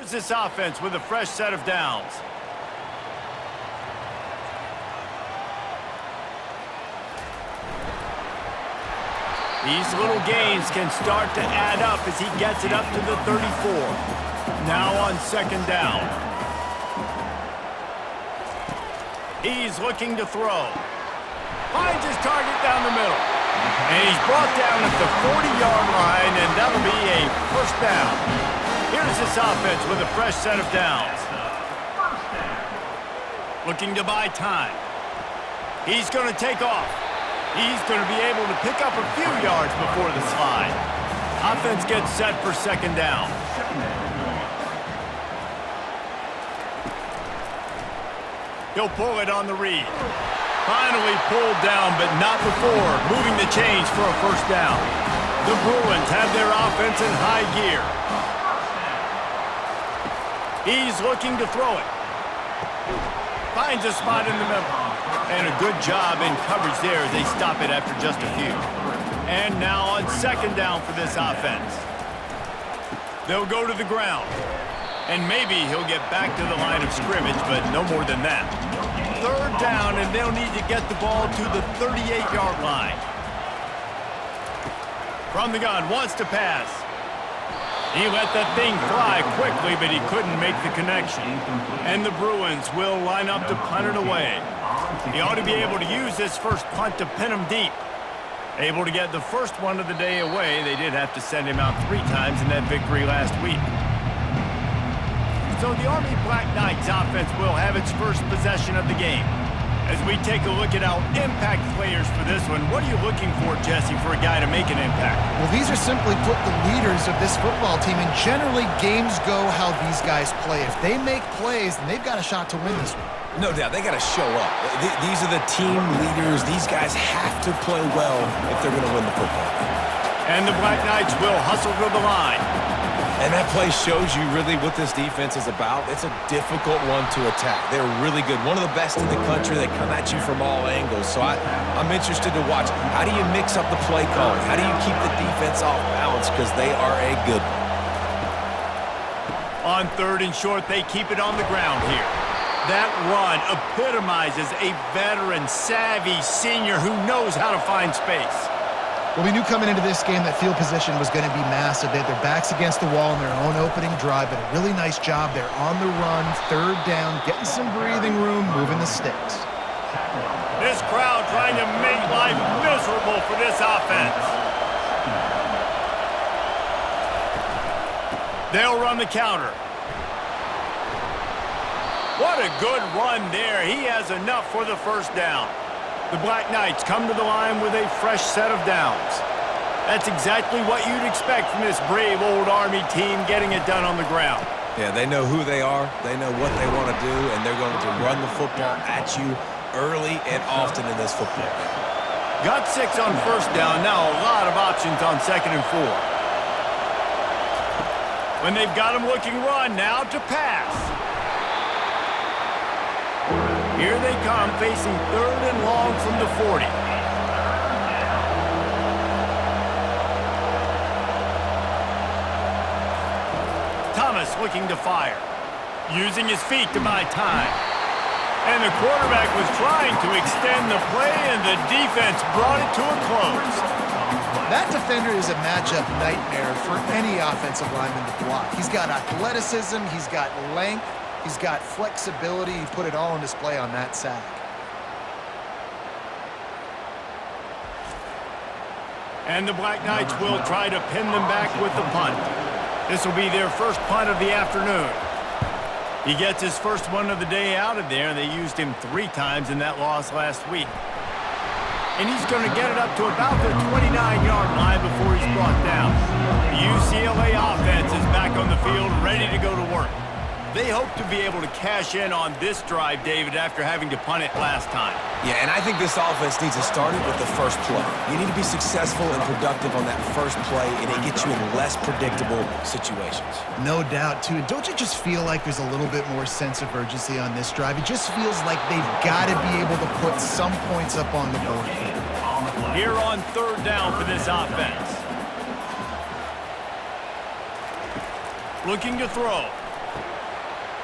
Here's this offense with a fresh set of downs. These little gains can start to add up as he gets it up to the 34. Now on second down. He's looking to throw. Finds his target down the middle. And he's brought down at the 40-yard line, and that'll be a first down. Here's this offense with a fresh set of downs. Looking to buy time. He's going to take off. He's going to be able to pick up a few yards before the slide. Offense gets set for second down. He'll pull it on the read. Finally pulled down, but not before moving the chains for a first down. The Bruins have their offense in high gear. He's looking to throw it. Finds a spot in the middle. And a good job in coverage there as they stop it after just a few. And now on second down for this offense. They'll go to the ground. And maybe he'll get back to the line of scrimmage, but no more than that. Third down, and they'll need to get the ball to the 38-yard line. From the gun, wants to pass. He let that thing fly quickly, but he couldn't make the connection. And the Bruins will line up to punt it away. He ought to be able to use this first punt to pin him deep. Able to get the first one of the day away. They did have to send him out 3 times in that victory last week. So the Army Black Knights offense will have its first possession of the game. As we take a look at our impact players for this one, what are you looking for, Jesse, for a guy to make an impact? Well, these are simply put the leaders of this football team, and generally games go how these guys play. If they make plays, then they've got a shot to win this one. No doubt, they got to show up. These are the team leaders. These guys have to play well if they're going to win the football game. And the Black Knights will hustle to the line. And that play shows you really what this defense is about. It's a difficult one to attack. They're really good. One of the best in the country. They come at you from all angles. So I'm interested to watch. How do you mix up the play calling? How do you keep the defense off balance? Because they are a good one. On third and short, they keep it on the ground here. That run epitomizes a veteran, savvy senior who knows how to find space. Well, we knew coming into this game that field position was going to be massive. They had their backs against the wall in their own opening drive, but a really nice job there on the run, third down, getting some breathing room, moving the sticks. This crowd trying to make life miserable for this offense. They'll run the counter. What a good run there. He has enough for the first down. The Black Knights come to the line with a fresh set of downs. That's exactly what you'd expect from this brave old Army team getting it done on the ground. Yeah, they know who they are, they know what they want to do, and they're going to run the football at you early and often in this football game. Got 6 on first down, now a lot of options on second and 4. When they've got him looking run, now to pass. Here they come, facing third and long from the 40. Thomas looking to fire, using his feet to buy time. And the quarterback was trying to extend the play, and the defense brought it to a close. That defender is a matchup nightmare for any offensive lineman to block. He's got athleticism, he's got length, he's got flexibility. He put it all on display on that sack. And the Black Knights will try to pin them back with the punt. This will be their first punt of the afternoon. He gets his first one of the day out of there. They used him 3 times in that loss last week. And he's going to get it up to about the 29-yard line before he's brought down. The UCLA offense is back on the field, ready to go to work. They hope to be able to cash in on this drive, David, after having to punt it last time. Yeah, and I think this offense needs to start it with the first play. You need to be successful and productive on that first play, and it gets you in less predictable situations. No doubt, too. Don't you just feel like there's a little bit more sense of urgency on this drive? It just feels like they've got to be able to put some points up on the board here. Here on third down for this offense. Looking to throw.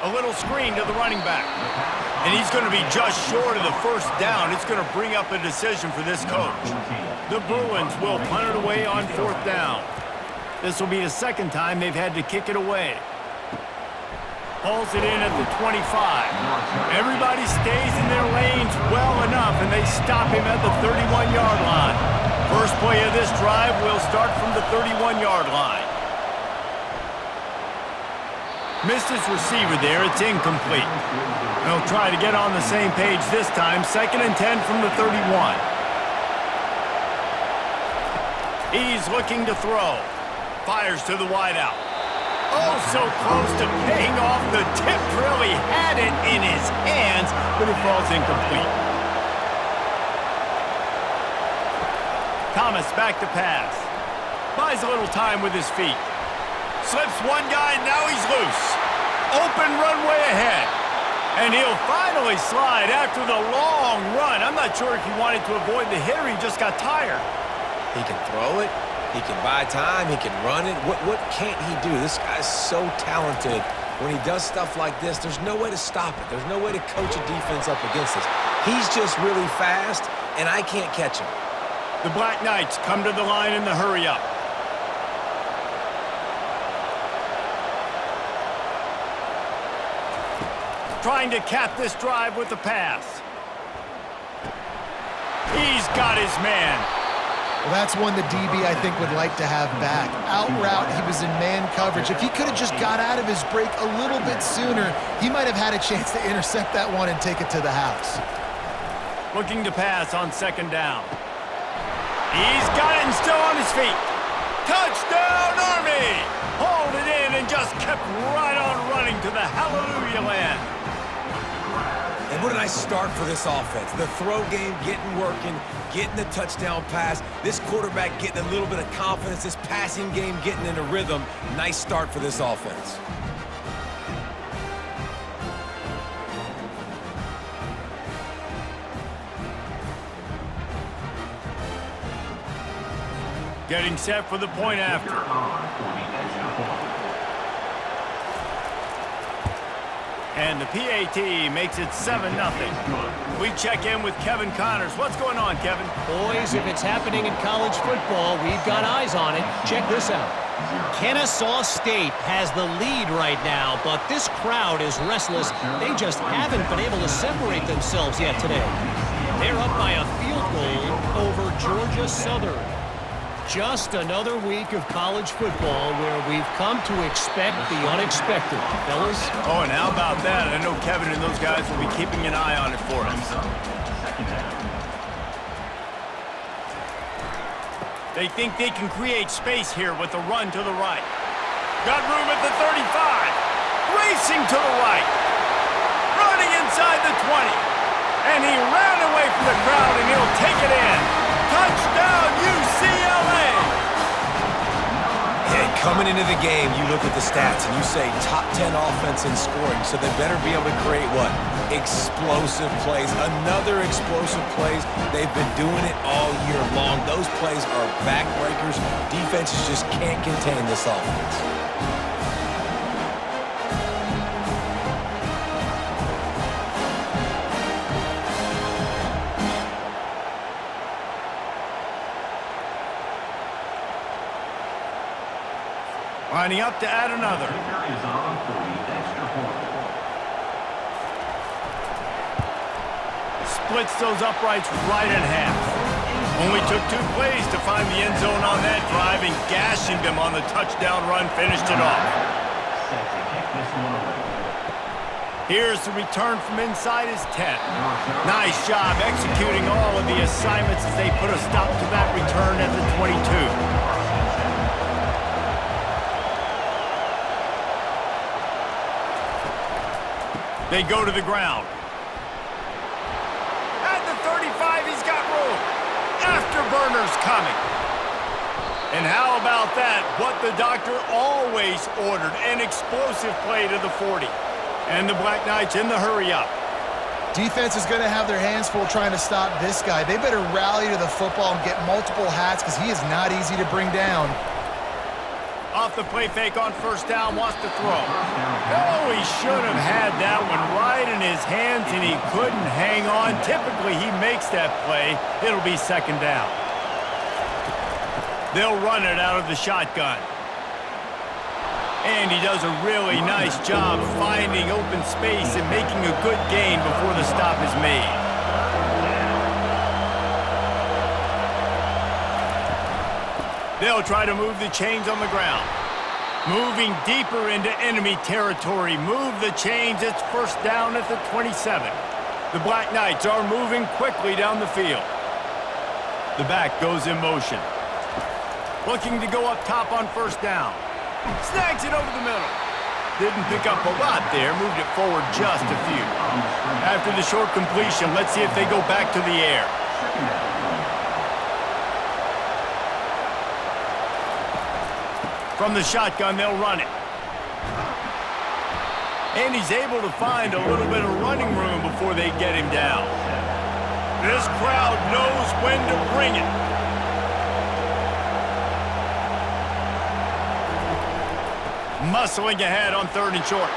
A little screen to the running back. And he's going to be just short of the first down. It's going to bring up a decision for this coach. The Bruins will punt it away on 4th down. This will be the second time they've had to kick it away. Hauls it in at the 25. Everybody stays in their lanes well enough, and they stop him at the 31-yard line. First play of this drive will start from the 31-yard line. Missed his receiver there. It's incomplete. They'll try to get on the same page this time. 2nd and 10 from the 31. He's looking to throw. Fires to the wideout. Oh, so close to paying off. The tip really had it in his hands, but it falls incomplete. Thomas back to pass. Buys a little time with his feet. Slips one guy, now he's loose. Open runway ahead. And he'll finally slide after the long run. I'm not sure if he wanted to avoid the hit or he just got tired. He can throw it. He can buy time. He can run it. What can't he do? This guy's so talented. When he does stuff like this, there's no way to stop it. There's no way to coach a defense up against this. He's just really fast, and I can't catch him. The Black Knights come to the line in the hurry-up. Trying to cap this drive with the pass. He's got his man. Well, that's one the DB, I think, would like to have back. Out route, he was in man coverage. If he could have just got out of his break a little bit sooner, he might have had a chance to intercept that one and take it to the house. Looking to pass on 2nd down. He's got it and still on his feet. Touchdown, Army! Hauled it in and just kept right on running to the hallelujah land. And what a nice start for this offense. The throw game getting working, getting the touchdown pass. This quarterback getting a little bit of confidence. This passing game getting in a rhythm. Nice start for this offense. Getting set for the point after. And the PAT makes it 7-0. We check in with Kevin Connors. What's going on, Kevin? Boys, if it's happening in college football, we've got eyes on it. Check this out. Kennesaw State has the lead right now, but this crowd is restless. They just haven't been able to separate themselves yet today. They're up by a field goal over Georgia Southern. Just another week of college football where we've come to expect the unexpected, fellas. Oh, and how about that? I know Kevin and those guys will be keeping an eye on it for us. They think they can create space here with a run to the right. Got room at the 35. Racing to the right. Running inside the 20. And he ran away from the crowd, and he'll take it in. Touchdown, UCLA! And coming into the game, you look at the stats and you say top 10 offense in scoring, so they better be able to create what? Explosive plays. Another explosive plays. They've been doing it all year long. Those plays are backbreakers. Defenses just can't contain this offense. Lining up to add another. Splits those uprights right in half. Only took 2 plays to find the end zone on that drive, and gashing them on the touchdown run finished it off. Here's the return from inside his 10. Nice job executing all of the assignments as they put a stop to that return at the 22. They go to the ground. At the 35, he's got room. Afterburner's coming. And how about that? What the doctor always ordered, an explosive play to the 40. And the Black Knights in the hurry-up. Defense is going to have their hands full trying to stop this guy. They better rally to the football and get multiple hats because he is not easy to bring down. Off the play fake on first down, wants to throw. Oh, he should have had that one right in his hands, and he couldn't hang on. Typically, he makes that play. It'll be second down. They'll run it out of the shotgun. And he does a really nice job finding open space and making a good gain before the stop is made. They'll try to move the chains on the ground. Moving deeper into enemy territory. Move the chains. It's first down at the 27. The Black Knights are moving quickly down the field. The back goes in motion. Looking to go up top on first down. Snags it over the middle. Didn't pick up a lot there. Moved it forward just a few. After the short completion, let's see if they go back to the air. From the shotgun, they'll run it. And he's able to find a little bit of running room before they get him down. This crowd knows when to bring it. Muscling ahead on 3rd and short.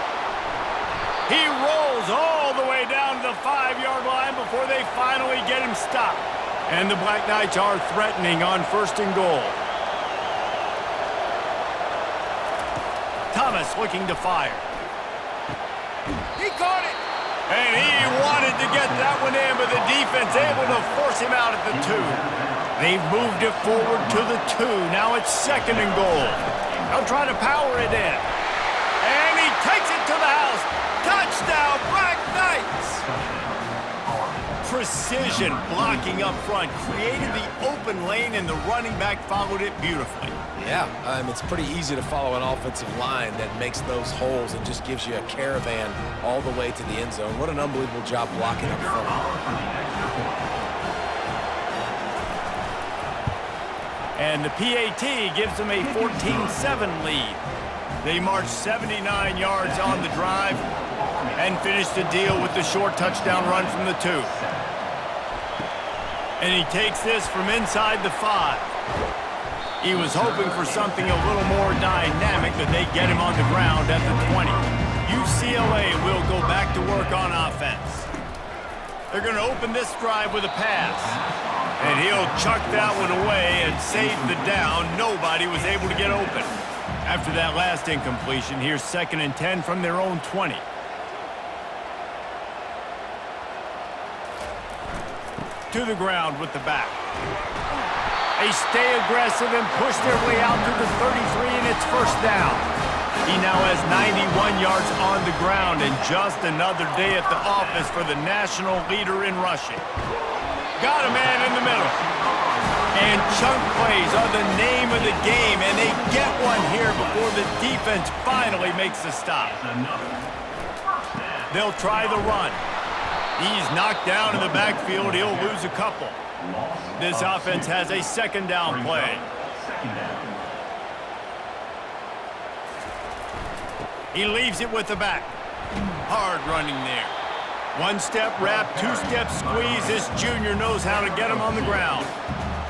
He rolls all the way down to the 5-yard line before they finally get him stopped. And the Black Knights are threatening on 1st and goal. Thomas looking to fire. He caught it! And he wanted to get that one in, but the defense able to force him out at the 2. They've moved it forward to the 2. Now it's 2nd and goal. They'll try to power it in. And he takes it to the house. Touchdown, Black Knights! Precision blocking up front. Created the open lane, and the running back followed it beautifully. Yeah, it's pretty easy to follow an offensive line that makes those holes and just gives you a caravan all the way to the end zone. What an unbelievable job blocking up front. And the PAT gives them a 14-7 lead. They march 79 yards on the drive and finish the deal with the short touchdown run from the 2. And he takes this from inside the 5. He was hoping for something a little more dynamic, but they get him on the ground at the 20. UCLA will go back to work on offense. They're going to open this drive with a pass. And he'll chuck that one away and save the down. Nobody was able to get open. After that last incompletion, here's 2nd and 10 from their own 20. To the ground with the back. They stay aggressive and push their way out to the 33, and it's first down. He now has 91 yards on the ground, and just another day at the office for the national leader in rushing. Got a man in the middle. And chunk plays are the name of the game, and they get one here before the defense finally makes the stop. They'll try the run. He's knocked down in the backfield. He'll lose a couple. This offense has a 2nd down play. He leaves it with the back. Hard running there. 1-step wrap, 2-step squeeze. This junior knows how to get him on the ground.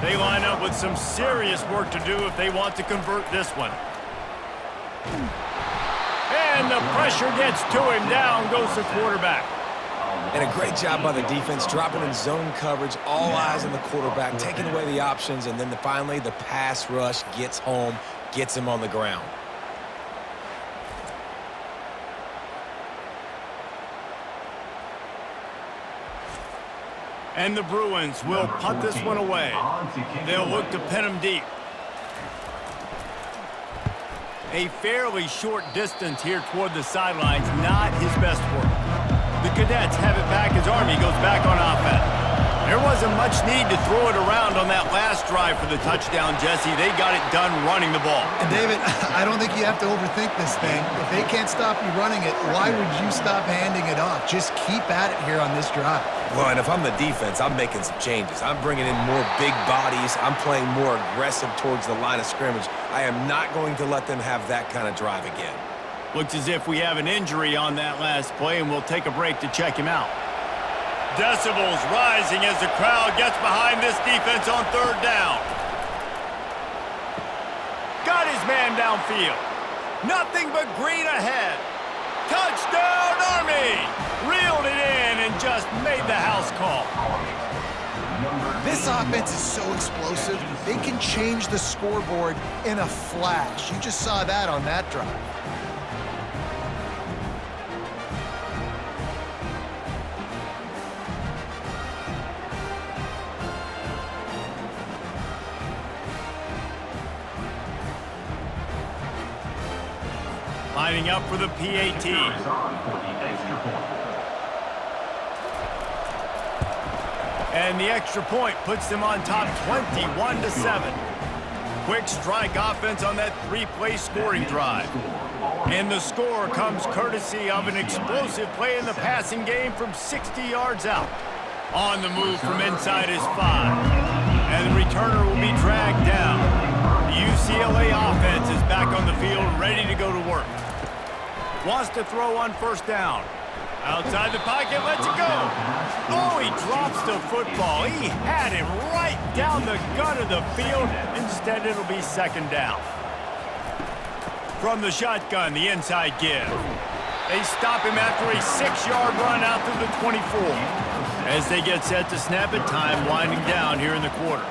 They line up with some serious work to do if they want to convert this one. And the pressure gets to him. Down goes the quarterback. And a great job by the defense, dropping in zone coverage, all eyes on the quarterback, taking away the options, and then finally the pass rush gets home, gets him on the ground. And the Bruins will punt this one away. They'll look to pin him deep. A fairly short distance here toward the sidelines, not his best work. The Cadets have it back as Army goes back on offense. There wasn't much need to throw it around on that last drive for the touchdown, Jesse. They got it done running the ball. And David, I don't think you have to overthink this thing. If they can't stop you running it, why would you stop handing it off? Just keep at it here on this drive. Well, and if I'm the defense, I'm making some changes. I'm bringing in more big bodies. I'm playing more aggressive towards the line of scrimmage. I am not going to let them have that kind of drive again. Looks as if we have an injury on that last play, and we'll take a break to check him out. Decibels rising as the crowd gets behind this defense on 3rd down. Got his man downfield. Nothing but green ahead. Touchdown, Army! Reeled it in and just made the house call. This offense is so explosive, they can change the scoreboard in a flash. You just saw that on that drive. Lining up for the PAT. And the extra point puts them on top 21-7. Quick strike offense on that three-play scoring drive. And the score comes courtesy of an explosive play in the passing game from 60 yards out. On the move from inside his 5. And the returner will be dragged down. The UCLA offense is back on the field, ready to go to work. Wants to throw on first down. Outside the pocket, lets it go. Oh, he drops the football. He had him right down the gut of the field. Instead, it'll be second down. From the shotgun, the inside give. They stop him after a 6-yard run out to the 24. As they get set to snap it, time winding down here in the quarter.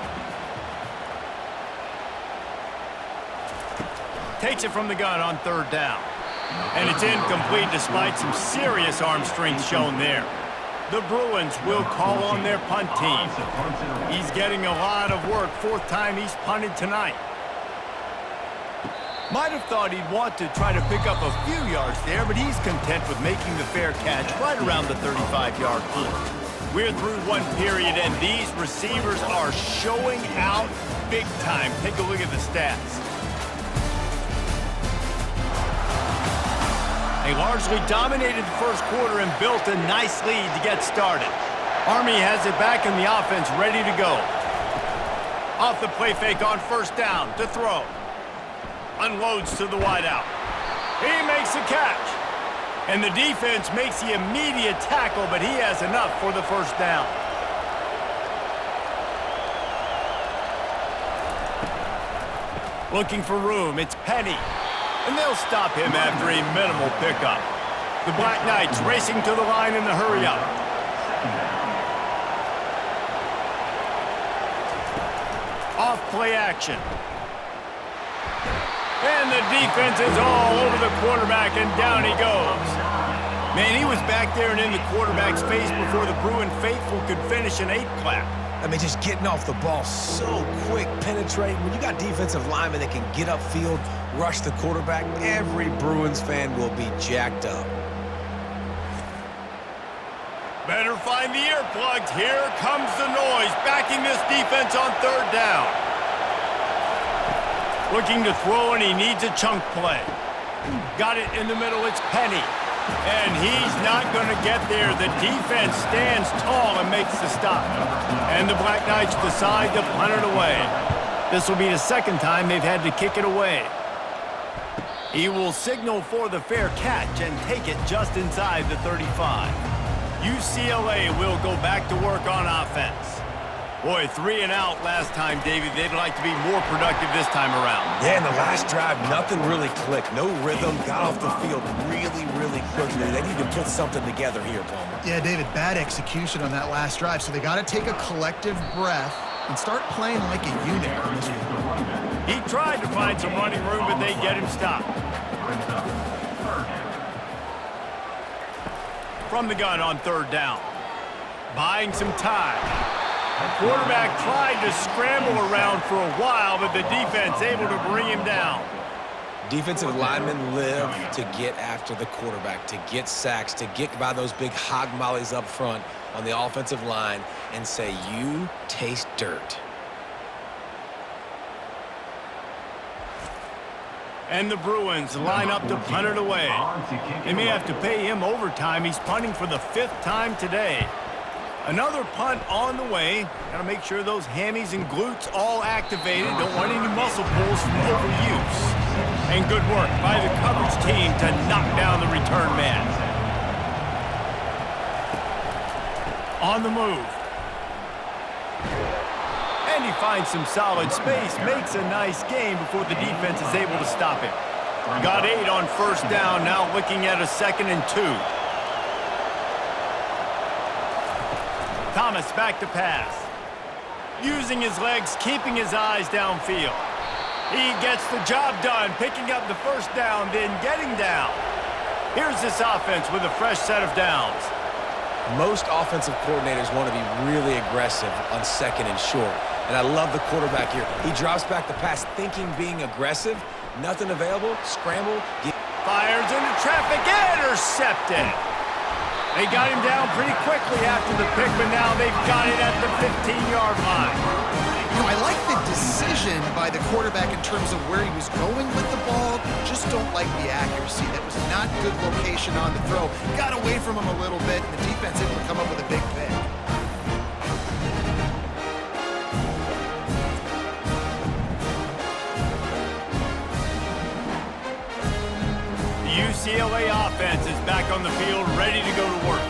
Takes it from the gun on third down. And it's incomplete despite some serious arm strength shown there. The Bruins will call on their punt team. He's getting a lot of work, 4th time he's punted tonight. Might have thought he'd want to try to pick up a few yards there, but he's content with making the fair catch right around the 35-yard line. We're through one period, and these receivers are showing out big time. Take a look at the stats. They largely dominated the first quarter and built a nice lead to get started. Army has it back in the offense, ready to go. Off the play fake on first down to throw. Unloads to the wideout. He makes the catch. And the defense makes the immediate tackle, but he has enough for the first down. Looking for room, it's Penny. And they'll stop him after a minimal pickup. The Black Knights racing to the line in the hurry-up. Off play action. And the defense is all over the quarterback, and down he goes. Man, he was back there and in the quarterback's face before the Bruin faithful could finish an 8-clap. I mean, just getting off the ball so quick, penetrating. When you got defensive linemen that can get upfield, rush the quarterback, every Bruins fan will be jacked up. Better find the earplugs. Here comes the noise, backing this defense on third down. Looking to throw, and he needs a chunk play. Got it in the middle, it's Penny. And he's not going to get there. The defense stands tall and makes the stop. And the Black Knights decide to punt it away. This will be the second time they've had to kick it away. He will signal for the fair catch and take it just inside the 35. UCLA will go back to work on offense. Boy, 3 and out last time, David. They'd like to be more productive this time around. Yeah, in the last drive, nothing really clicked. No rhythm, got off the field really quickly. They need to put something together here, Palmer. Yeah, David, bad execution on that last drive, so they got to take a collective breath and start playing like a unit on this one. He tried to find some running room, but they get him stopped. From the gun on third down. Buying some time. Quarterback tried to scramble around for a while, but the defense able to bring him down. Defensive linemen live to get after the quarterback, to get sacks, to get by those big hog mollies up front on the offensive line and say, you taste dirt. And the Bruins line up to punt it away. They may have to pay him overtime. He's punting for the 5th time today. Another punt on the way. Got to make sure those hammies and glutes all activated. Don't want any muscle pulls from overuse. And good work by the coverage team to knock down the return man. On the move. And And he finds some solid space, makes a nice gain before the defense is able to stop him. Got 8 on first down, now looking at a 2nd and 2. Thomas back to pass. Using his legs, keeping his eyes downfield. He gets the job done, picking up the first down, then getting down. Here's this offense with a fresh set of downs. Most offensive coordinators want to be really aggressive on 2nd and short. And I love the quarterback here. He drops back the pass thinking being aggressive. Nothing available. Scramble. Fires into traffic. Intercepted. They got him down pretty quickly after the pick, but now they've got it at the 15-yard line. You know, I like the decision by the quarterback in terms of where he was going with the ball. Just don't like the accuracy. That was not good location on the throw. Got away from him a little bit, and the defense able to come up with a big pick. The UCLA offense is back on the field, ready to go to work.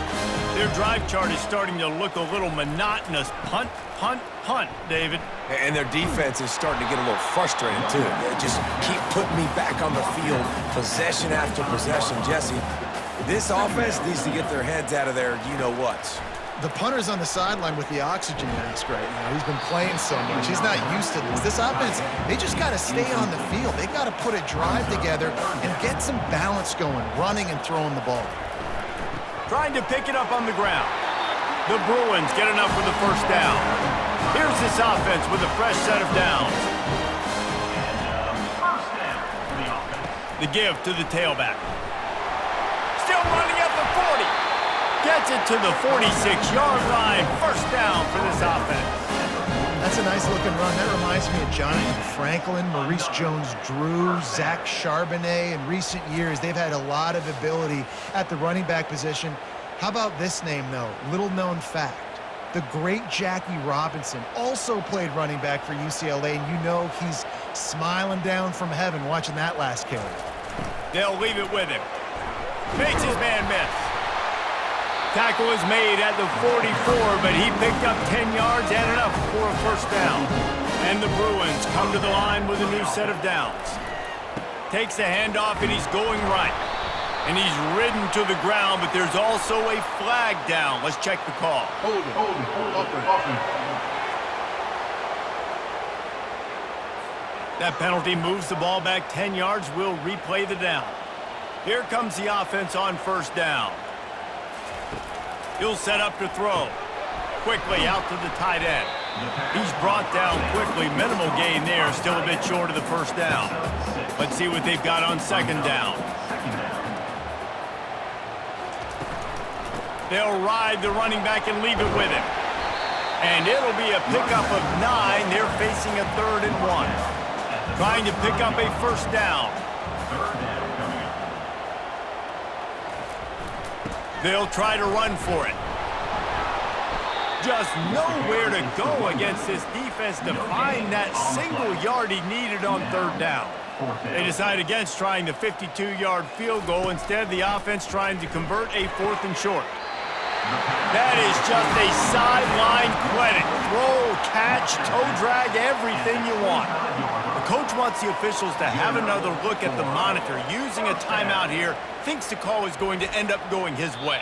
Their drive chart is starting to look a little monotonous. Punt, punt, punt, David. And their defense is starting to get a little frustrated, too. They just keep putting me back on the field, possession after possession. Jesse, this offense needs to get their heads out of their you-know-whats. The punter's on the sideline with the oxygen mask right now. He's been playing so much. He's not used to this. This offense, they just got to stay on the field. They got to put a drive together and get some balance going, running and throwing the ball. Trying to pick it up on the ground. The Bruins get enough for the first down. Here's this offense with a fresh set of downs. The give to the tailback. Still running at the 40. Gets it to the 46-yard line. First down for this offense. That's a nice-looking run. That reminds me of Jonathan Franklin, Maurice Jones-Drew, Zach Charbonnet. In recent years, they've had a lot of ability at the running back position. How about this name, though? Little-known fact. The great Jackie Robinson also played running back for UCLA, and you know he's smiling down from heaven watching that last carry. They'll leave it with him. Makes his man miss. Tackle is made at the 44, but he picked up 10 yards and enough for a first down. And the Bruins come to the line with a new set of downs. Takes the handoff, and he's going right. And he's ridden to the ground, but there's also a flag down. Let's check the call. Hold it. That penalty moves the ball back 10 yards. We'll replay the down. Here comes the offense on first down. He'll set up to throw. Quickly out to the tight end. He's brought down quickly. Minimal gain there. Still a bit short of the first down. Let's see what they've got on second down. They'll ride the running back and leave it with him. And it'll be a pickup of 9. They're facing a 3rd and 1. Trying to pick up a first down. They'll try to run for it. Just nowhere to go against this defense to find that single yard he needed on 3rd down. They decide against trying the 52-yard field goal. Instead, the offense trying to convert a 4th and short. That is just a sideline credit. Throw, catch, toe drag, everything you want. The coach wants the officials to have another look at the monitor. Using a timeout here, thinks the call is going to end up going his way.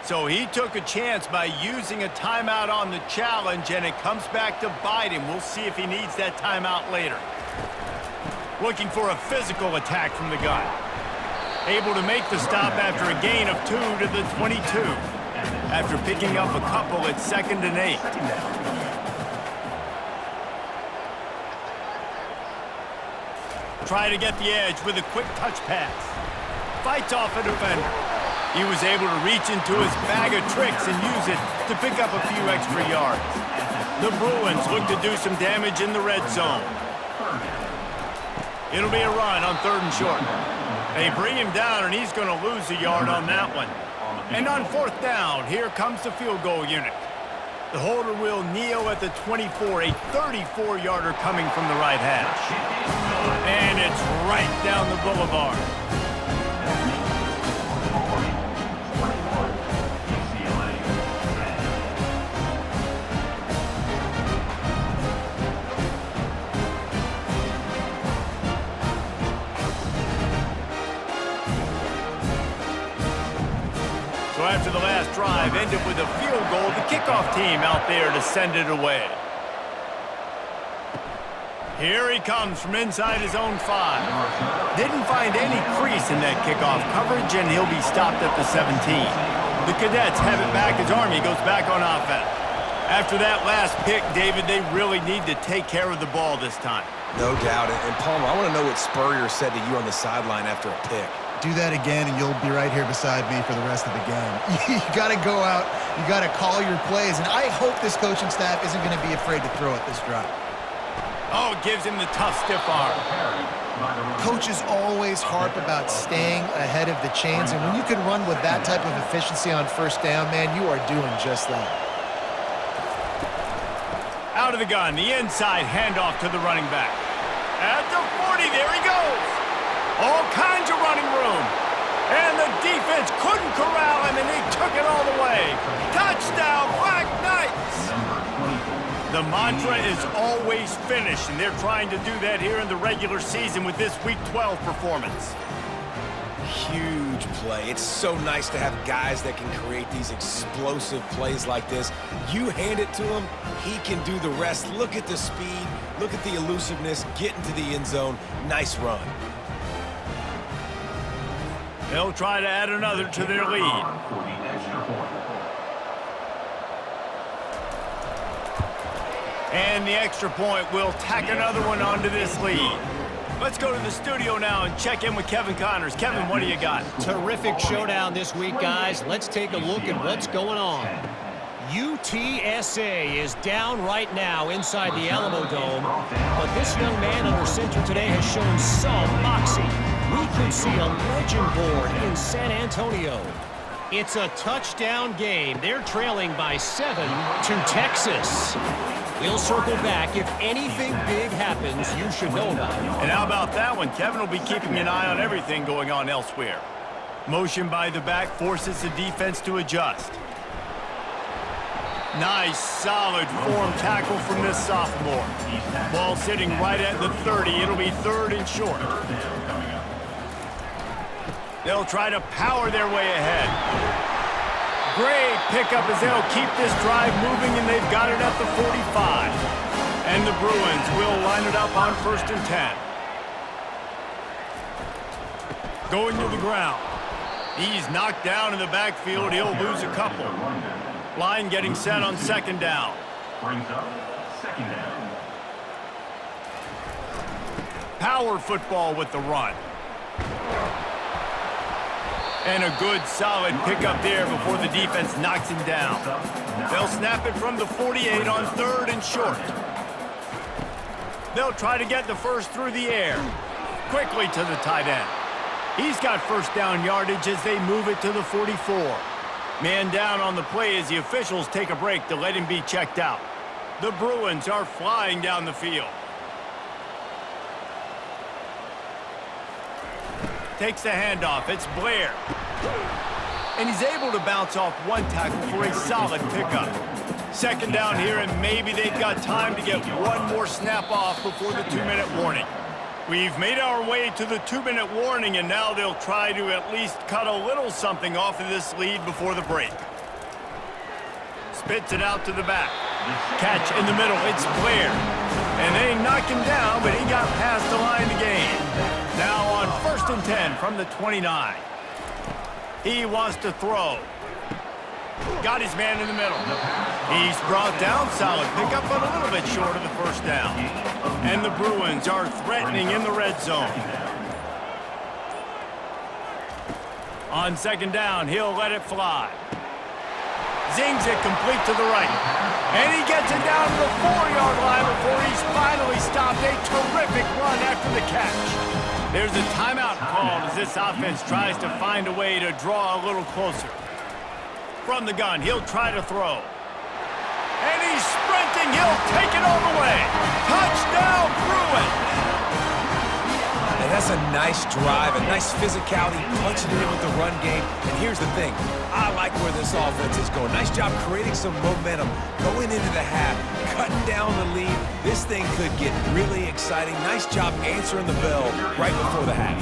So he took a chance by using a timeout on the challenge, and it comes back to bite him. We'll see if he needs that timeout later. Looking for a physical attack from the gun. Able to make the stop after a gain of 2 to the 22. After picking up a couple at 2nd and 8. Try to get the edge with a quick touch pass. Fights off a defender. He was able to reach into his bag of tricks and use it to pick up a few extra yards. The Bruins look to do some damage in the red zone. It'll be a run on 3rd and short. They bring him down, and he's going to lose a yard on that one. And on 4th down, here comes the field goal unit. The holder will kneel at the 24, a 34-yarder coming from the right hash. And it's right down the boulevard. drive ended with a field goal. The kickoff team out there to send it away. Here he comes from inside his own 5. Didn't find any crease in that kickoff coverage, and he'll be stopped at the 17. The Cadets have it back as Army goes back on offense. After that last pick, David, they really need to take care of the ball this time. No doubt. And Palmer, I want to know what Spurrier said to you on the sideline after a pick. Do that again, and you'll be right here beside me for the rest of the game. You got to go out. You got to call your plays, and I hope this coaching staff isn't going to be afraid to throw it this drive. Oh, gives him the tough stiff arm. Coaches always harp about staying ahead of the chains, and when you can run with that type of efficiency on first down, man, you are doing just that. Out of the gun, the inside handoff to the running back. At the 40, there he goes. All kinds of running room. And the defense couldn't corral him, and he took it all the way. Touchdown, Black Knights! The mantra is always finish, and they're trying to do that here in the regular season with this Week 12 performance. Huge play. It's so nice to have guys that can create these explosive plays like this. You hand it to him, he can do the rest. Look at the speed, look at the elusiveness, get into the end zone. Nice run. They'll try to add another to their lead. And the extra point will tack another one onto this lead. Let's go to the studio now and check in with Kevin Connors. Kevin, what do you got? Terrific showdown this week, guys. Let's take a look at what's going on. UTSA is down right now inside the Alamo Dome, but this young man under center today has shown some moxie. We could see a legend board in San Antonio. It's a touchdown game. They're trailing by 7 to Texas. We'll circle back. If anything big happens, you should know about it. And how about that one? Kevin will be keeping an eye on everything going on elsewhere. Motion by the back forces the defense to adjust. Nice, solid form tackle from this sophomore. Ball sitting right at the 30. It'll be 3rd and short. They'll try to power their way ahead. Great pickup as they'll keep this drive moving, and they've got it at the 45. And the Bruins will line it up on 1st and 10. Going to the ground. He's knocked down in the backfield. He'll lose a couple. Line getting set on 2nd down. Brings up 2nd down. Power football with the run. And a good, solid pickup there before the defense knocks him down. They'll snap it from the 48 on 3rd and short. They'll try to get the first through the air. Quickly to the tight end. He's got first down yardage as they move it to the 44. Man down on the play as the officials take a break to let him be checked out. The Bruins are flying down the field. Takes the handoff. It's Blair. And he's able to bounce off one tackle for a solid pickup. 2nd down here, and maybe they've got time to get one more snap off before the 2-minute warning. We've made our way to the 2-minute warning, and now they'll try to at least cut a little something off of this lead before the break. Spits it out to the back. Catch in the middle. It's Blair. And they knock him down, but he got past the line to gain. Now on 1st and 10 from the 29. He wants to throw. Got his man in the middle. He's brought down, solid pickup, but a little bit short of the 1st down. And the Bruins are threatening in the red zone. On 2nd down, he'll let it fly. Zings it complete to the right. And he gets it down to the 4-yard line before he's finally stopped. A terrific run after the catch. There's a timeout called as this offense tries to find a way to draw a little closer. From the gun, he'll try to throw. And he's sprinting. He'll take it all the way. Touchdown, Bruins! And that's a nice drive, a nice physicality, punching it in with the run game. And here's the thing. I like where this offense is going. Nice job creating some momentum, going into the half, cutting down the lead. This thing could get really exciting. Nice job answering the bell right before the half.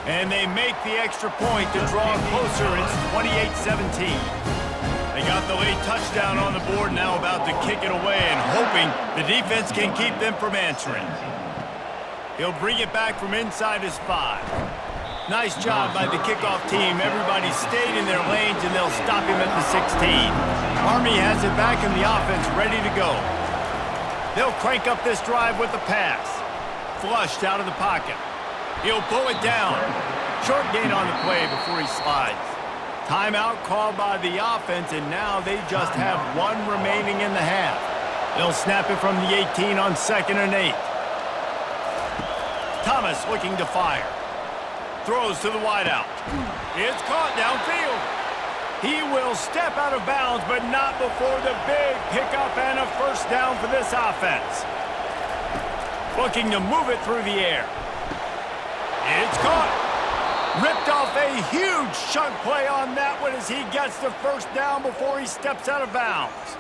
And they make the extra point to draw closer. It's 28-17. They got the late touchdown on the board, now about to kick it away and hoping the defense can keep them from answering. He'll bring it back from inside his 5. Nice job by the kickoff team. Everybody stayed in their lanes, and they'll stop him at the 16. Army has it back in the offense, ready to go. They'll crank up this drive with the pass. Flushed out of the pocket. He'll pull it down. Short gain on the play before he slides. Timeout called by the offense, and now they just have 1 remaining in the half. They'll snap it from the 18 on 2nd and 8. Thomas looking to fire. Throws to the wideout. It's caught downfield. He will step out of bounds, but not before the big pickup and a first down for this offense. Looking to move it through the air. It's caught. Ripped off a huge chunk play on that one as he gets the first down before he steps out of bounds.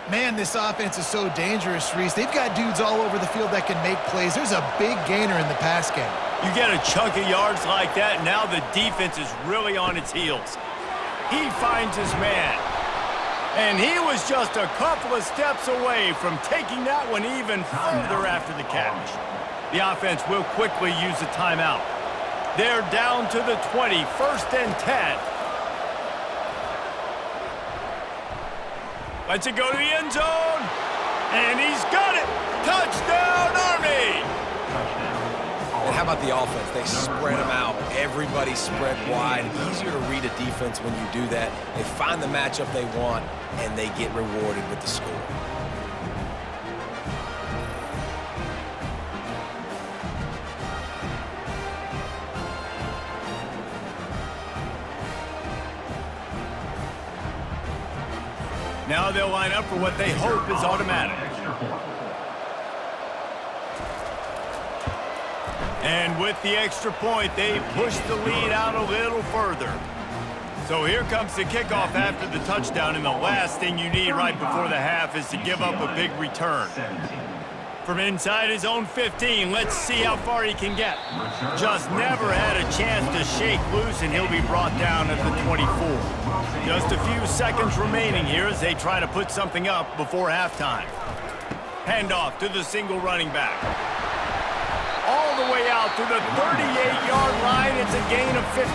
Man, this offense is so dangerous, Reese. They've got dudes all over the field that can make plays. There's a big gainer in the pass game. You get a chunk of yards like that, and now the defense is really on its heels. He finds his man. And he was just a couple of steps away from taking that one even further after the catch. The offense will quickly use a timeout. They're down to the 20, 1st and 10. Lets it go to the end zone. And he's got it. Touchdown, Army! And how about the offense? They spread them out. Everybody spread wide. Easier to read a defense when you do that. They find the matchup they want, and they get rewarded with the score. Now they'll line up for what they hope is automatic. And with the extra point, they push the lead out a little further. So here comes the kickoff after the touchdown, and the last thing you need right before the half is to give up a big return. From inside his own 15, let's see how far he can get. Just never had a chance to shake loose, and he'll be brought down at the 24. Just a few seconds remaining here as they try to put something up before halftime. Handoff to the single running back. All the way out to the 38-yard line. It's a gain of 15.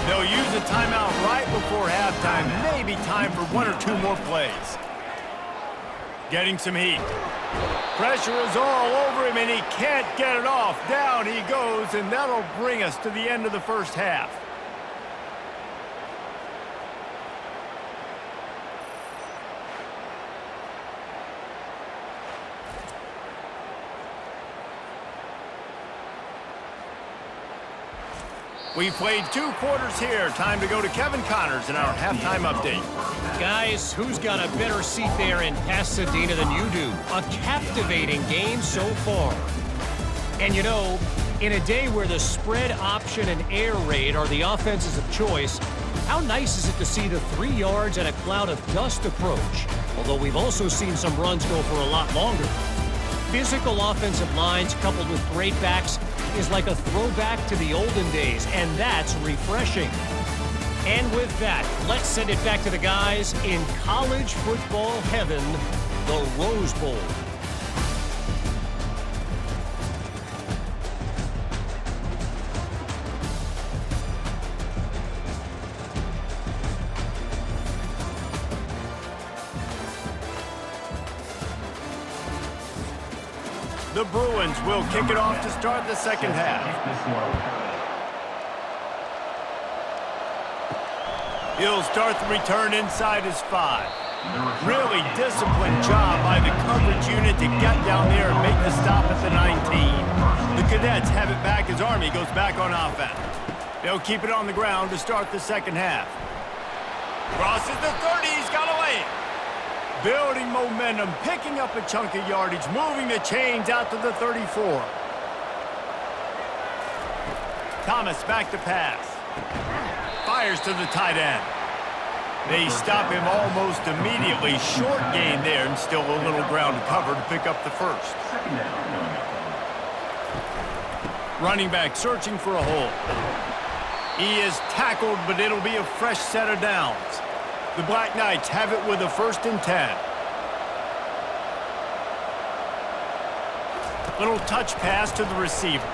They'll use a timeout right before halftime. Maybe time for 1 or 2 more plays. Getting some heat. Pressure is all over him, and he can't get it off. Down he goes, and that'll bring us to the end of the first half. We've played 2 quarters here. Time to go to Kevin Connors in our halftime update. Guys, who's got a better seat there in Pasadena than you do? A captivating game so far. And you know, in a day where the spread option and air raid are the offenses of choice, how nice is it to see the 3 yards and a cloud of dust approach? Although we've also seen some runs go for a lot longer. Physical offensive lines coupled with great backs is like a throwback to the olden days, and that's refreshing. And with that, let's send it back to the guys in college football heaven, the Rose Bowl. The Bruins will kick it off to start the second half. He'll start the return inside his 5. Really disciplined job by the coverage unit to get down there and make the stop at the 19. The Cadets have it back as Army goes back on offense. They'll keep it on the ground to start the second half. Crosses the 30, he's got away. Building momentum, picking up a chunk of yardage, moving the chains out to the 34. Thomas back to pass. Fires to the tight end. They stop him almost immediately. Short gain there, and still a little ground to cover to pick up the first. Running back searching for a hole. He is tackled, but it'll be a fresh set of downs. The Black Knights have it with a 1st and 10. Little touch pass to the receiver.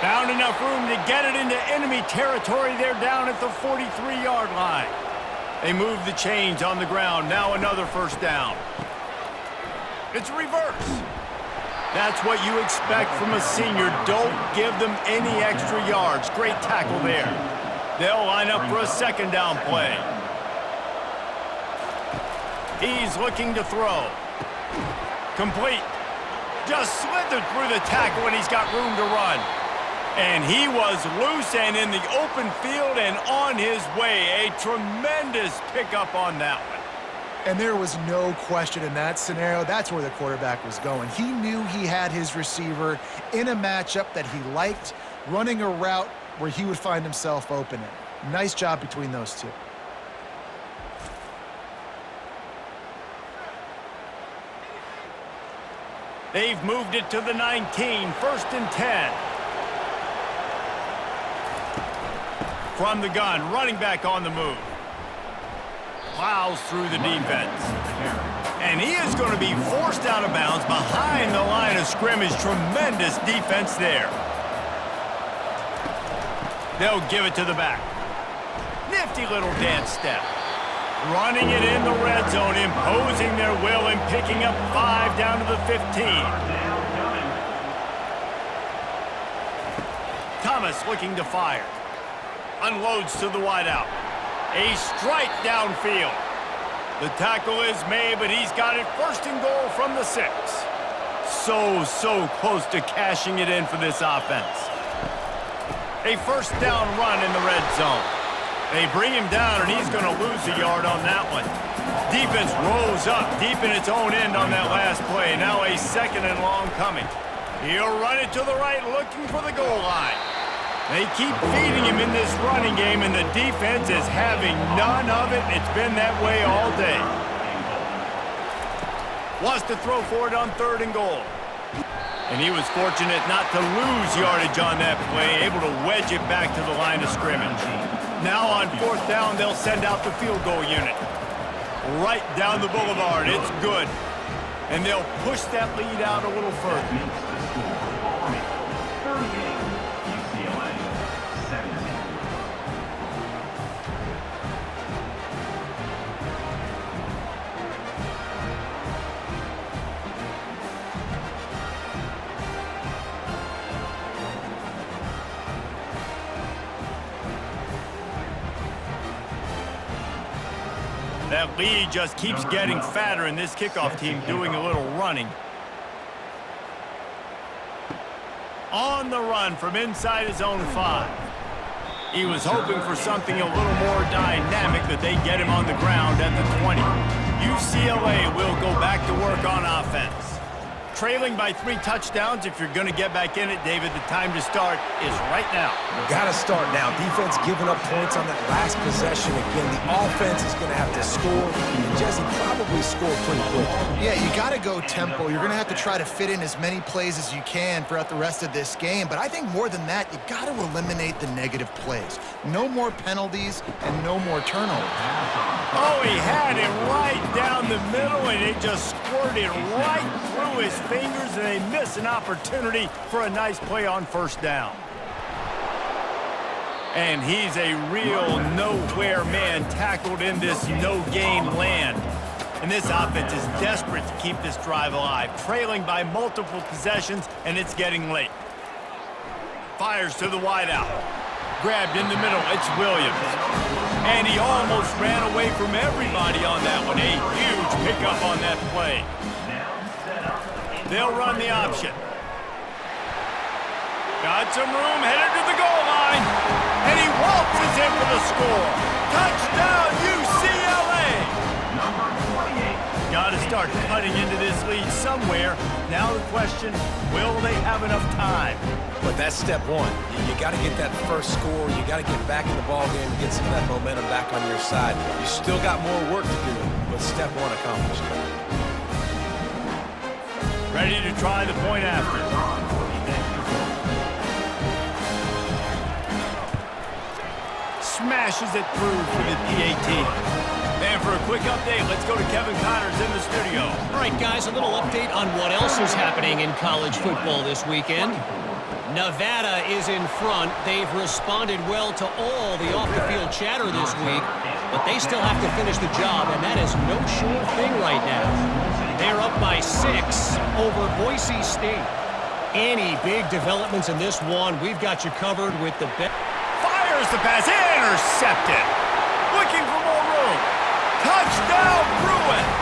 Found enough room to get it into enemy territory. They're down at the 43-yard line. They move the chains on the ground. Now another 1st down. It's a reverse. That's what you expect from a senior. Don't give them any extra yards. Great tackle there. They'll line up for a 2nd down play. He's looking to throw. Complete. Just slithered through the tackle, and he's got room to run. And he was loose and in the open field and on his way. A tremendous pickup on that one. And there was no question in that scenario. That's where the quarterback was going. He knew he had his receiver in a matchup that he liked, running a route where he would find himself open in. Nice job between those two. They've moved it to the 19, 1st and 10. From the gun, running back on the move. Plows through the defense. And he is going to be forced out of bounds behind the line of scrimmage. Tremendous defense there. They'll give it to the back. Nifty little dance step. Running it in the red zone, imposing their will and picking up 5 down to the 15. Thomas looking to fire. Unloads to the wideout. A strike downfield. The tackle is made, but he's got it 1st and goal from the 6. So close to cashing it in for this offense. A 1st down run in the red zone. They bring him down, and he's going to lose a yard on that one. Defense rose up deep in its own end on that last play. Now a 2nd and long coming. He'll run it to the right, looking for the goal line. They keep feeding him in this running game, and the defense is having none of it. It's been that way all day. Wants to throw for it on 3rd and goal. And he was fortunate not to lose yardage on that play, able to wedge it back to the line of scrimmage. Now on 4th down, they'll send out the field goal unit. Right down the boulevard. It's good. And they'll push that lead out a little further. That lead just keeps getting fatter, and this kickoff team doing a little running. On the run from inside his own 5. He was hoping for something a little more dynamic, but they get him on the ground at the 20. UCLA will go back to work on offense. Trailing by 3 touchdowns. If you're going to get back in it, David, the time to start is right now. Got to start now. Defense giving up points on that last possession. Again, the offense is going to have to score. And Jesse probably scored pretty quick. Yeah, you got to go tempo. You're going to have to try to fit in as many plays as you can throughout the rest of this game. But I think more than that, you got to eliminate the negative plays. No more penalties and no more turnovers. Oh, he had it right down the middle, and it just squirted right through his fingers, and they miss an opportunity for a nice play on 1st down. And he's a real nowhere man tackled in this no-gain land. And this offense is desperate to keep this drive alive, trailing by multiple possessions, and it's getting late. Fires to the wideout. Grabbed in the middle, it's Williams. And he almost ran away from everybody on that one. A huge pickup on that play. They'll run the option. Got some room, headed to the goal line. And he waltzes in for the score. Touchdown, UCLA! Got to start cutting into this lead somewhere. Now the question, will they have enough time? But that's step 1. You got to get that first score. You got to get back in the ball game and get some of that momentum back on your side. You still got more work to do, but step 1 accomplished. Ready to try the point after. smashes it through for the PAT. And for a quick update, let's go to Kevin Connors in the studio. All right, guys, a little update on what else is happening in college football this weekend. Nevada is in front. They've responded well to all the off-the-field chatter this week, but they still have to finish the job, and that is no sure thing right now. They're up by 6 over Boise State. Any big developments in this one, we've got you covered with the bet. Fires the pass, intercepted. Looking for more room. Touchdown, Bruins.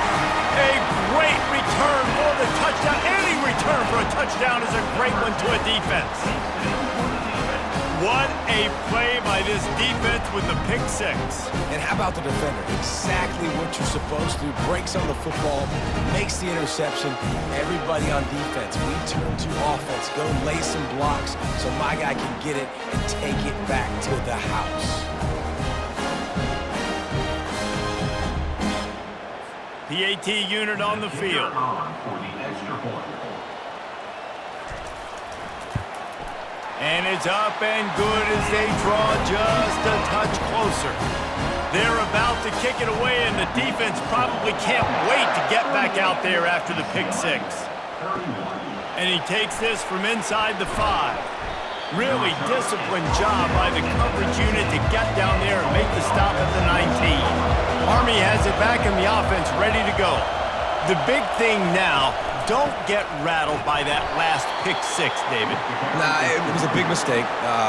A great return for the touchdown. Any return for a touchdown is a great one to a defense. What a play by this defense with the pick 6. And how about the defender? Exactly what you're supposed to do. Breaks on the football, makes the interception. Everybody on defense, we turn to offense. Go lay some blocks so my guy can get it and take it back to the house. PAT unit on the field. For the extra point. And it's up and good as they draw just a touch closer. They're about to kick it away, and the defense probably can't wait to get back out there after the pick 6. And he takes this from inside the 5. Really disciplined job by the coverage unit to get down there and make the stop at the 19. Army has it back in the offense, ready to go. The big thing now, don't get rattled by that last pick 6, David. Nah, it was a big mistake.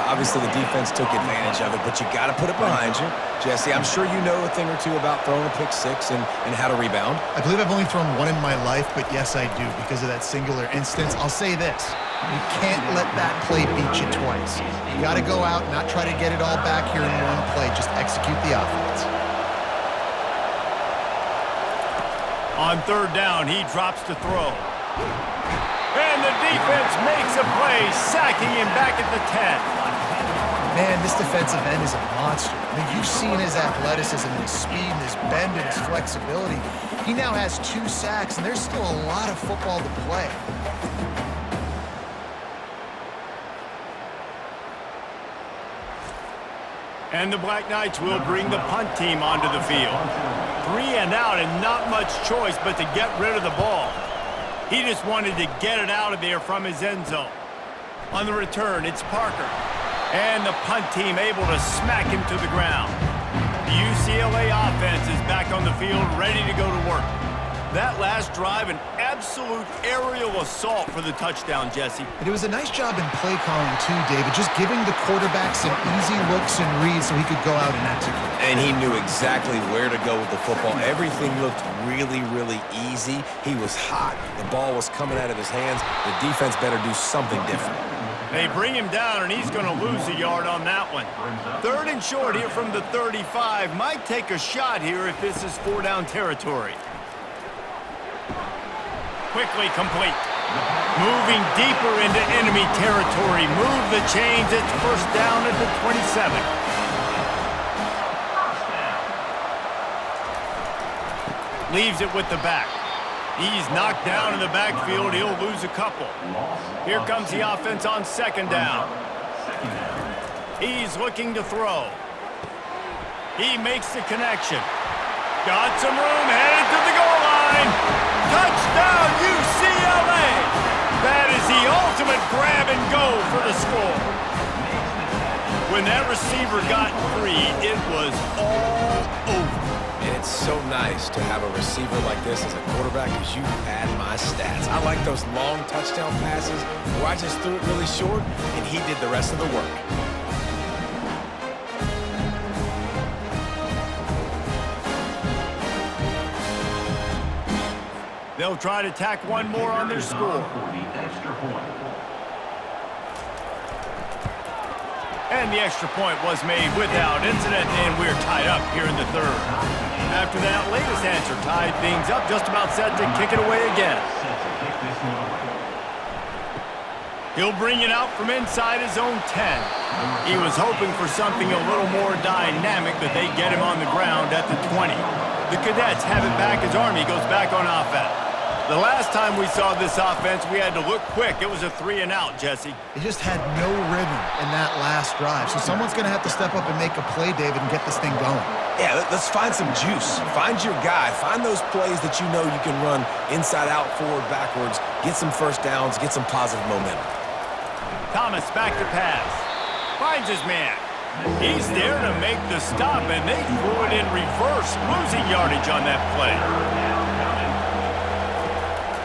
Obviously, the defense took advantage of it, but you got to put it behind you. Jesse, I'm sure you know a thing or two about throwing a pick 6 and how to rebound. I believe I've only thrown one in my life, but yes, I do because of that singular instance. I'll say this. You can't let that play beat you twice. You got to go out and not try to get it all back here in one play. Just execute the offense. On 3rd down, he drops to throw. And the defense makes a play, sacking him back at the 10. Man, this defensive end is a monster. I mean, you've seen his athleticism, his speed, and his bend, and his flexibility. He now has 2 sacks, and there's still a lot of football to play. And the Black Knights will bring the punt team onto the field. 3 and out and not much choice but to get rid of the ball. He just wanted to get it out of there from his end zone. On the return, it's Parker. And the punt team able to smack him to the ground. The UCLA offense is back on the field, ready to go to work. That last drive, an absolute aerial assault for the touchdown, Jesse. And it was a nice job in play calling too, David, just giving the quarterback some easy looks and reads so he could go out and execute. And he knew exactly where to go with the football. Everything looked really, really easy. He was hot. The ball was coming out of his hands. The defense better do something different. They bring him down, and he's going to lose a yard on that one. 3rd and short here from the 35. Might take a shot here if this is 4-down territory. Quickly complete. Moving deeper into enemy territory. Move the chains. It's 1st down at the 27. Leaves it with the back. He's knocked down in the backfield. He'll lose a couple. Here comes the offense on 2nd down. He's looking to throw. He makes the connection. Got some room, headed to the goal line. Touchdown, UCLA! That is the ultimate grab and go for the score. When that receiver got free, it was all over. And it's so nice to have a receiver like this as a quarterback because you pad my stats. I like those long touchdown passes where I just threw it really short and he did the rest of the work. They'll try to tack one more on their score. And the extra point was made without incident, and we're tied up here in the 3rd. After that latest answer tied things up, just about set to kick it away again. He'll bring it out from inside his own 10. He was hoping for something a little more dynamic, but they get him on the ground at the 20. The Cadets have it back as Army goes back on offense. The last time we saw this offense, we had to look quick. It was a 3-and-out, Jesse. They just had no rhythm in that last drive. So someone's going to have to step up and make a play, David, and get this thing going. Yeah, let's find some juice. Find your guy. Find those plays that you know you can run inside out, forward, backwards. Get some first downs. Get some positive momentum. Thomas back to pass. Finds his man. He's there to make the stop, and they threw it in reverse, losing yardage on that play.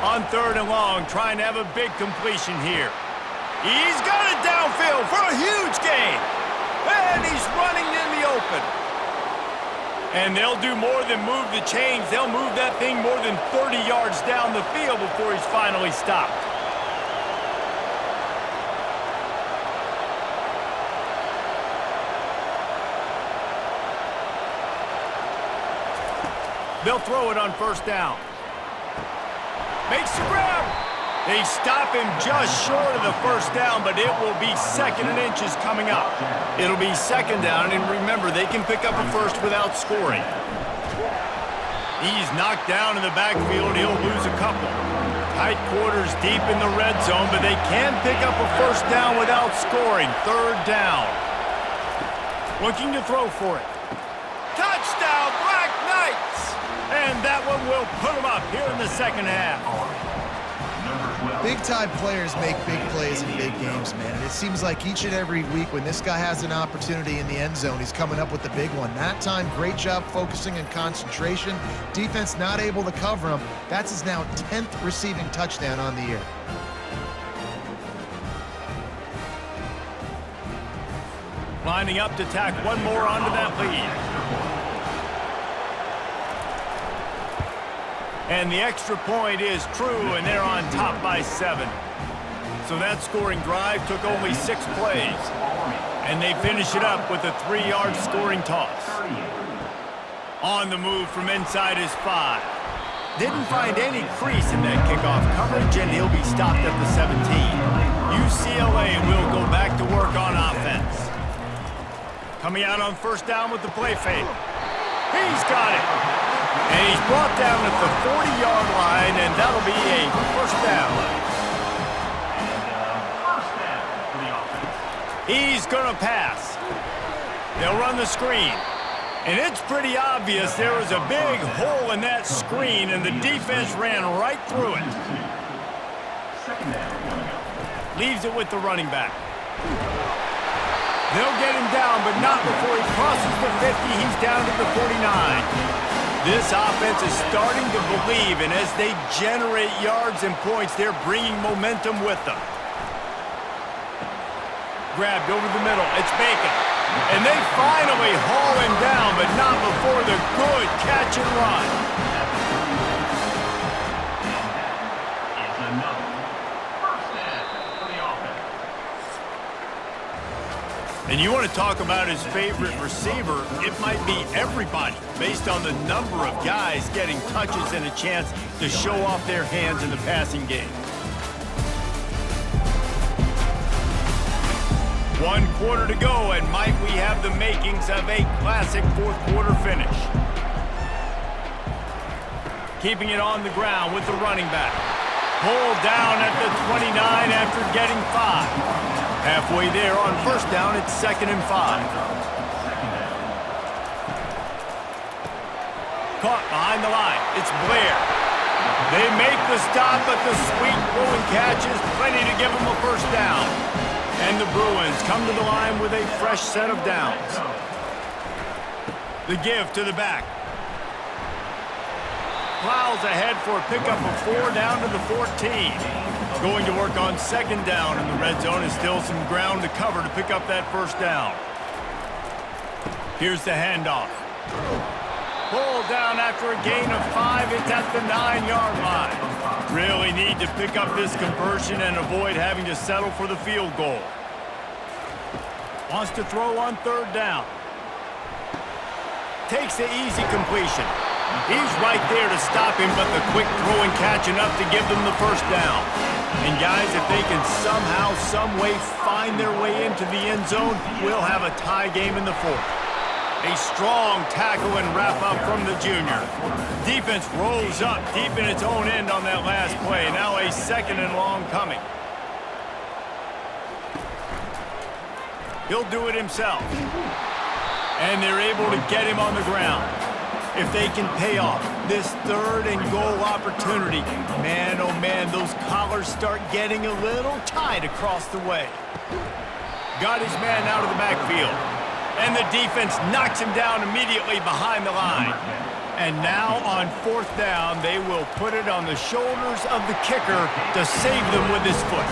On 3rd and long, trying to have a big completion here. He's got it downfield for a huge gain. And he's running in the open. And they'll do more than move the chains. They'll move that thing more than 30 yards down the field before he's finally stopped. They'll throw it on 1st down. Makes the grab. They stop him just short of the 1st down, but it will be 2nd and inches coming up. It'll be 2nd down, and remember, they can pick up a first without scoring. He's knocked down in the backfield. He'll lose a couple. Tight quarters deep in the red zone, but they can pick up a 1st down without scoring. 3rd down. Looking to throw for it. Touchdown, Black Knights! And that one will put them up here in the 2nd half. Big-time players make big plays in big games, man. And it seems like each and every week when this guy has an opportunity in the end zone, he's coming up with the big one. That time, great job focusing and concentration. Defense not able to cover him. That's his now 10th receiving touchdown on the year. Lining up to tack one more onto that lead. And the extra point is true, and they're on top by 7. So that scoring drive took only 6 plays. And they finish it up with a 3-yard scoring toss. On the move from inside his 5. Didn't find any crease in that kickoff coverage, and he'll be stopped at the 17. UCLA will go back to work on offense. Coming out on 1st down with the play fake. He's got it. And he's brought down at the 40-yard line, and that'll be a 1st down. He's going to pass. They'll run the screen. And it's pretty obvious there was a big hole in that screen, and the defense ran right through it. Leaves it with the running back. They'll get him down, but not before he crosses the 50. He's down to the 49. This offense is starting to believe, and as they generate yards and points, they're bringing momentum with them. Grabbed over the middle. It's Bacon. And they finally haul him down, but not before the good catch and run. It's another 1st down for the offense. And you want to talk about his favorite receiver, it might be everybody, based on the number of guys getting touches and a chance to show off their hands in the passing game. 1 quarter to go, and might we have the makings of a classic 4th quarter finish. Keeping it on the ground with the running back. Pulled down at the 29 after getting 5. Halfway there on 1st down, it's 2nd and 5. Caught behind the line. It's Blair. They make the stop, but the sweet throwing catch is plenty to give them a 1st down. And the Bruins come to the line with a fresh set of downs. The give to the back. Plows ahead for a pickup of 4 down to the 14. Going to work on 2nd down in the red zone, is still some ground to cover to pick up that 1st down. Here's the handoff. Pulled down after a gain of 5. It's at the 9-yard line. Really need to pick up this conversion and avoid having to settle for the field goal. Wants to throw on 3rd down. Takes the easy completion. He's right there to stop him, but the quick throw and catch enough to give them the 1st down. And guys, if they can somehow, some way find their way into the end zone, we'll have a tie game in the 4th. A strong tackle and wrap up from the junior. Defense rolls up deep in its own end on that last play. Now a 2nd and long coming. He'll do it himself. And they're able to get him on the ground. If they can pay off this 3rd and goal opportunity, man, oh man, those collars start getting a little tight across the way. Got his man out of the backfield. And the defense knocks him down immediately behind the line. And now on 4th down, they will put it on the shoulders of the kicker to save them with his foot.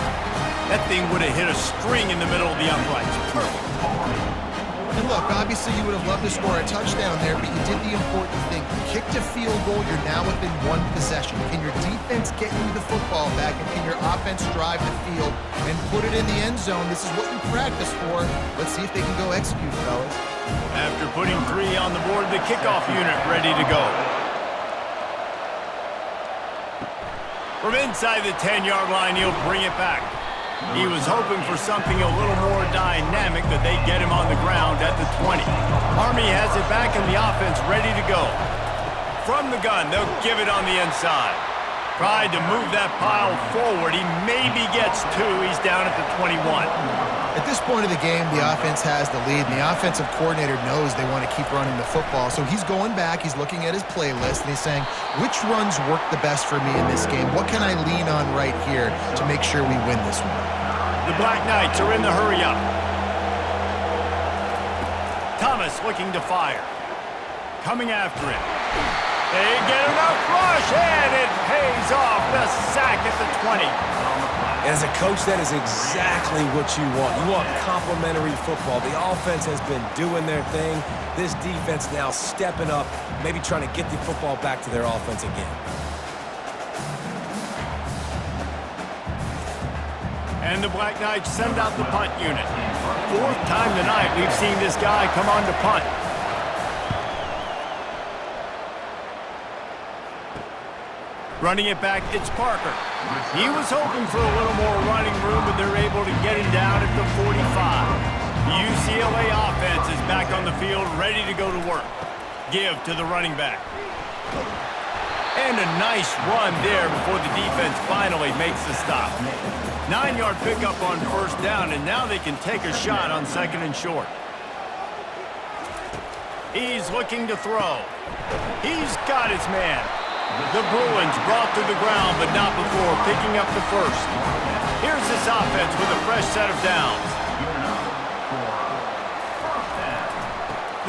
That thing would have hit a string in the middle of the uprights. Perfect. And look, obviously you would have loved to score a touchdown there, but you did the important thing. You kicked a field goal, you're now within 1 possession. Can your defense get you the football back, and can your offense drive the field and put it in the end zone? This is what you practice for. Let's see if they can go execute, fellas. After putting 3 on the board, the kickoff unit ready to go. From inside the 10-yard line, he'll bring it back. He was hoping for something a little more dynamic, but they get him on the ground at the 20. Army has it back in the offense, ready to go. From the gun, they'll give it on the inside. Tried to move that pile forward. He maybe gets 2. He's down at the 21. At this point of the game, the offense has the lead, and the offensive coordinator knows they want to keep running the football. So he's going back, he's looking at his playlist, and he's saying, which runs work the best for me in this game? What can I lean on right here to make sure we win this one? The Black Knights are in the hurry-up. Thomas looking to fire. Coming after it. They get enough rush, and it pays off. The sack at the 20. As a coach, that is exactly what you want. You want complementary football. The offense has been doing their thing. This defense now stepping up, maybe trying to get the football back to their offense again. And the Black Knights send out the punt unit. 4th time tonight we've seen this guy come on to punt. Running it back, it's Parker. He was hoping for a little more running room, but they're able to get him down at the 45. The UCLA offense is back on the field, ready to go to work. Give to the running back. And a nice run there before the defense finally makes the stop. 9-yard pickup on 1st down, and now they can take a shot on 2nd and short. He's looking to throw. He's got his man. The Bruins brought to the ground, but not before picking up the 1st. Here's this offense with a fresh set of downs.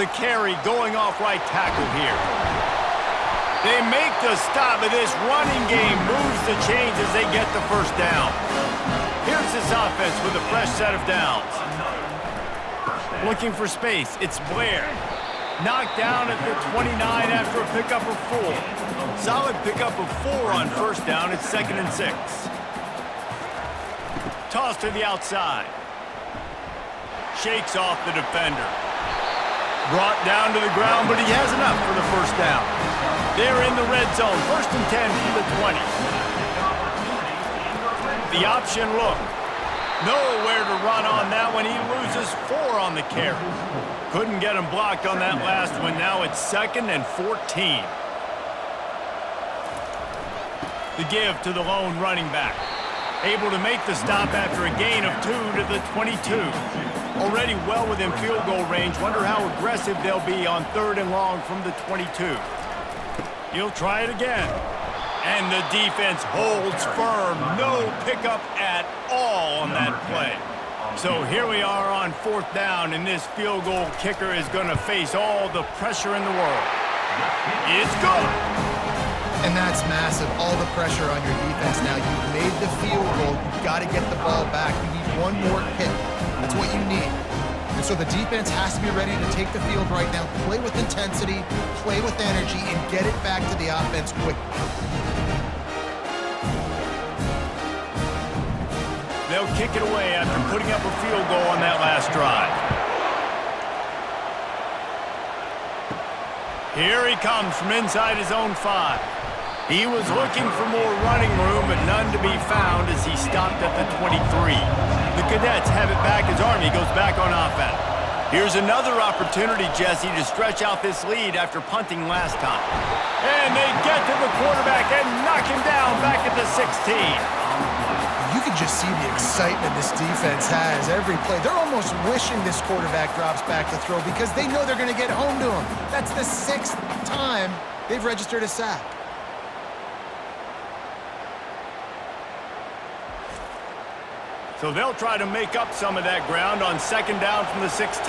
The carry going off right tackle here. They make the stop, but this running game moves the chains as they get the 1st down. Here's this offense with a fresh set of downs. Looking for space, it's Blair. Knocked down at the 29 after a pickup of 4. Solid pickup of 4 on 1st down. It's 2nd and 6. Toss to the outside. Shakes off the defender. Brought down to the ground, but he has enough for the 1st down. They're in the red zone. 1st and 10 from the 20. The option look. Nowhere to run on that one. He loses 4 on the carry. Couldn't get him blocked on that last one. Now it's 2nd and 14. The give to the lone running back. Able to make the stop after a gain of 2 to the 22. Already well within field goal range. Wonder how aggressive they'll be on 3rd and long from the 22. He'll try it again. And the defense holds firm. No pickup at all on that play. So here we are on 4th down, and this field goal kicker is going to face all the pressure in the world. It's good. And that's massive. All the pressure on your defense now. You've made the field goal. You've got to get the ball back. You need one more kick. That's what you need. And so the defense has to be ready to take the field right now, play with intensity, play with energy, and get it back to the offense quickly. They'll kick it away after putting up a field goal on that last drive. Here he comes from inside his own 5. He was looking for more running room, but none to be found as he stopped at the 23. The Cadets have it back as Army goes back on offense. Here's another opportunity, Jesse, to stretch out this lead after punting last time. And they get to the quarterback and knock him down back at the 16. You can just see the excitement this defense has every play. They're almost wishing this quarterback drops back to throw because they know they're going to get home to him. That's the 6th time they've registered a sack. So they'll try to make up some of that ground on 2nd down from the 16.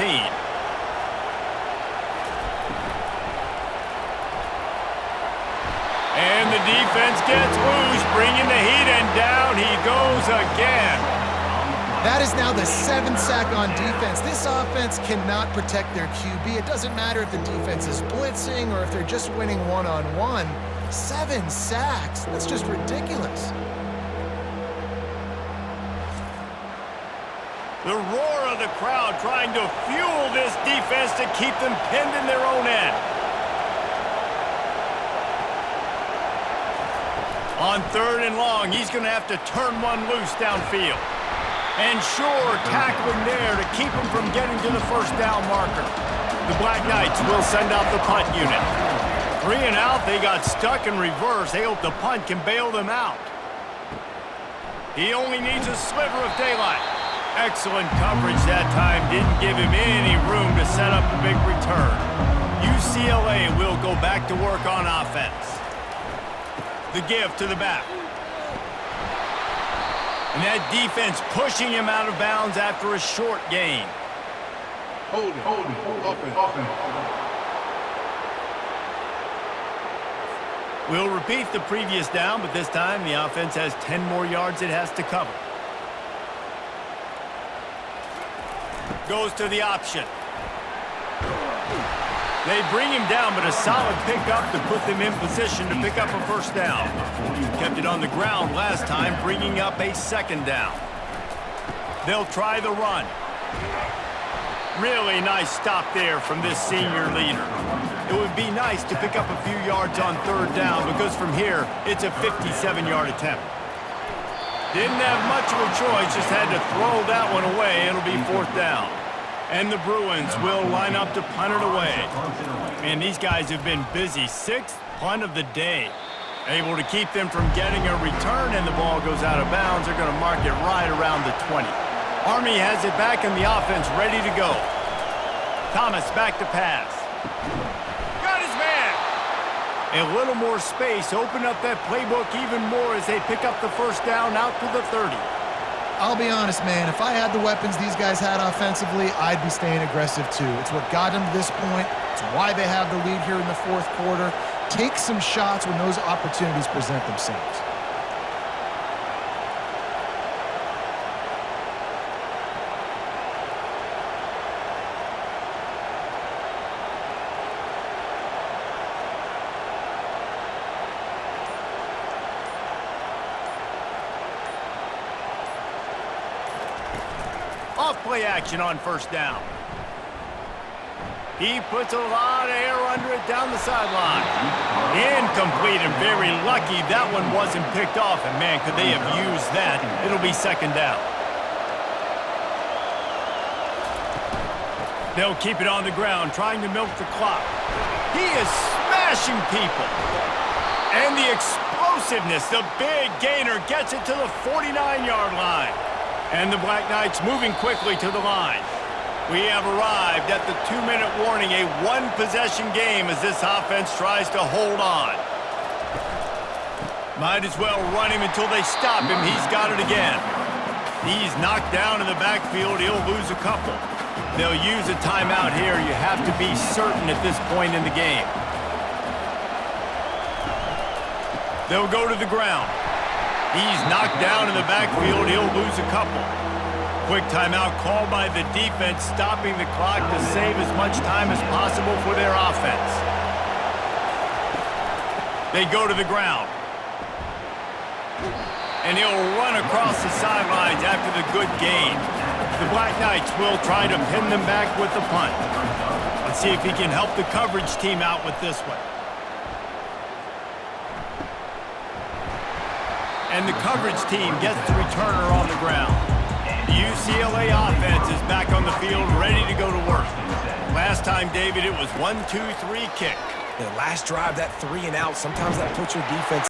And the defense gets loose, bringing the heat, and down he goes again. That is now the 7th sack on defense. This offense cannot protect their QB. It doesn't matter if the defense is blitzing or if they're just winning one-on-one. 7 sacks, that's just ridiculous. The roar of the crowd trying to fuel this defense to keep them pinned in their own end. On 3rd and long, he's going to have to turn one loose downfield. And sure, tackling there to keep him from getting to the 1st down marker. The Black Knights will send out the punt unit. 3 and out, they got stuck in reverse. They hope the punt can bail them out. He only needs a sliver of daylight. Excellent coverage that time. Didn't give him any room to set up a big return. UCLA will go back to work on offense. The give to the back. And that defense pushing him out of bounds after a short gain. Hold it. Offense. We'll repeat the previous down, but this time the offense has 10 more yards it has to cover. Goes to the option. They bring him down, but a solid pickup to put them in position to pick up a 1st down. Kept it on the ground last time, bringing up a 2nd down. They'll try the run. Really nice stop there from this senior leader. It would be nice to pick up a few yards on 3rd down because from here, it's a 57-yard attempt. Didn't have much of a choice, just had to throw that one away. It'll be 4th down. And the Bruins will line up to punt it away. Man, these guys have been busy. 6th punt of the day. Able to keep them from getting a return, and the ball goes out of bounds. They're going to mark it right around the 20. Army has it back in the offense, ready to go. Thomas back to pass. Got his man. A little more space, open up that playbook even more as they pick up the 1st down out to the 30. I'll be honest, man, if I had the weapons these guys had offensively, I'd be staying aggressive too. It's what got them to this point. It's why they have the lead here in the 4th quarter. Take some shots when those opportunities present themselves. Off-play action on 1st down. He puts a lot of air under it down the sideline. Incomplete and very lucky that one wasn't picked off. And man, could they have used that. It'll be 2nd down. They'll keep it on the ground, trying to milk the clock. He is smashing people. And the explosiveness, the big gainer gets it to the 49-yard line. And the Black Knights moving quickly to the line. We have arrived at the 2-minute warning, a 1-possession game as this offense tries to hold on. Might as well run him until they stop him. He's got it again. He's knocked down in the backfield. He'll lose a couple. They'll use a timeout here. You have to be certain at this point in the game. They'll go to the ground. He's knocked down in the backfield. He'll lose a couple. Quick timeout called by the defense, stopping the clock to save as much time as possible for their offense. They go to the ground. And he'll run across the sidelines after the good gain. The Black Knights will try to pin them back with the punt. Let's see if he can help the coverage team out with this one. And the coverage team gets the returner on the ground. The UCLA offense is back on the field, ready to go to work. Last time, David, it was 1-2-3 kick. The last drive, that 3 and out, sometimes that puts your defense